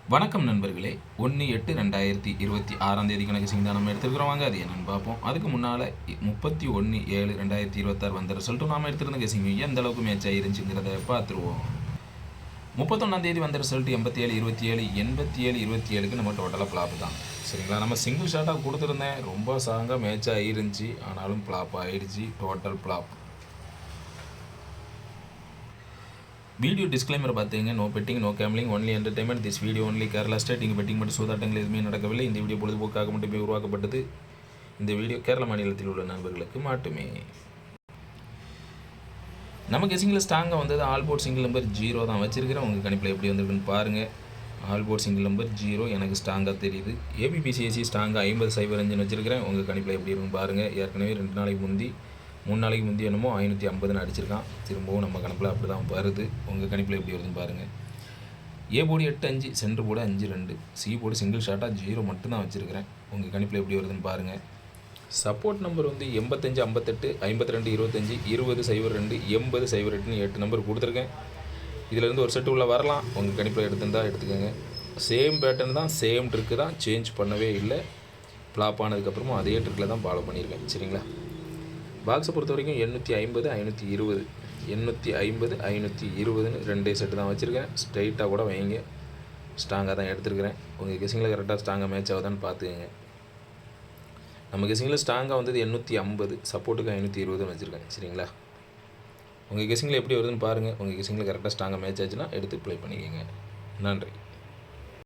வணக்கம் நண்பர்களே. 1/8/2026 கணக்கு தான் நம்ம எடுத்துருக்கிறோம். வாங்க அது என்னென்னு பார்ப்போம். அதுக்கு முன்னால் 31/7/2026 வந்த ரிசல்ட்டும் நாம் எடுத்துருந்த கெசிங் எந்த அளவுக்கு மேட்ச் ஆகிருந்துச்சுங்கிறத பார்த்துருவோம். 31 வந்த ரிசல்ட் 87/27 87/27க்கு நம்ம டோட்டலாக ஃப்ளாப் தான். சரிங்களா, நம்ம சிங்கிள் ஷாட்டாக கொடுத்துருந்தேன். ரொம்ப சாங்காக மேட்ச் ஆகிருந்துச்சு, ஆனாலும் ஃப்ளாப் ஆகிடுச்சு. Total flop. வீடியோ டிஸ்க்ளைமர் பார்த்தீங்க. No betting, no gambling, only entertainment. This video only Kerala state. இங்கே பெட்டிங் மட்டும் சூதாட்டங்கள் எதுவுமே நடக்கவில்லை. இந்த வீடியோ பொழுதுபோக்காக மட்டுமே உருவாக்கப்பட்டது. இந்த வீடியோ கேரள மாநிலத்தில் உள்ள நண்பர்களுக்கு மட்டுமே. நம்ம கெஸிங்கில் ஸ்ட்ராங்காக வந்தது ஆல் போர்ட் சிங்கிள் நம்பர் 0 தான் வச்சிருக்கிறேன். உங்கள் கணிப்பில் எப்படி வந்திருக்குன்னு பாருங்கள். ஆல் போர்ட் சிங்கிள் நம்பர் 0 எனக்கு ஸ்ட்ராங்காக தெரியுது. ஏபிபிசிஎஸ்சி ஸ்ட்ராங்காக 50/05 வச்சிருக்கிறேன். உங்கள் கணிப்பில் எப்படி இருக்குன்னு பாருங்கள். ஏற்கனவே 2 நாளைக்கு முந்தி 3 நாளைக்கு முந்தி என்னமோ 550 அடிச்சிருக்கான். திரும்பவும் நம்ம கணக்கில் அப்படி தான் வருது. உங்கள் கணிப்பில் எப்படி வருதுன்னு பாருங்கள். A board 8-5, centre board 5-2, C board single ஷாட்டாக 0 மட்டும்தான் வச்சுருக்கிறேன். உங்கள் கணிப்பில் எப்படி வருதுன்னு பாருங்கள். சப்போர்ட் நம்பர் வந்து 85-58, 52-25, 20-02, 80-08 8 நம்பர் கொடுத்துருக்கேன். இதிலேருந்து ஒரு செட்டு உள்ள வரலாம். உங்கள் கணிப்பில் எடுத்துருந்தால் எடுத்துக்கோங்க. சேம் பேட்டர்ன் தான், சேம் ட்ரிக்கு தான், சேஞ்ச் பண்ணவே இல்லை. ஃப்ளாப் ஆனதுக்கப்புறமும் அதே ட்ரிக்கில் தான் ஃபாலோ பண்ணியிருக்கேன். சரிங்களா, பாக்ஸை பொறுத்த வரைக்கும் 850, 520, 850, 520ன்னு 2 செட்டு தான் வச்சுருக்கேன். ஸ்ட்ரைட்டாக கூட வைங்க. ஸ்ட்ராங்காக தான் எடுத்துருக்கிறேன். உங்கள் கெஸிங்கில் கரெக்டாக ஸ்ட்ராங்காக மேட்ச் ஆகுதான்னு பார்த்துக்கங்க. நம்ம கெஸிங்கில் ஸ்ட்ராங்காக வந்தது 850, சப்போர்ட்டுக்கு 520 வச்சுருக்கேன். சரிங்களா, உங்கள் கெஸிங்கில் எப்படி வருதுன்னு பாருங்கள். உங்கள் கெஸிங்கில் கரெக்டாக ஸ்ட்ராங்காக மேட்ச் ஆச்சுன்னா எடுத்து ப்ளே பண்ணிக்கோங்க. நன்றி.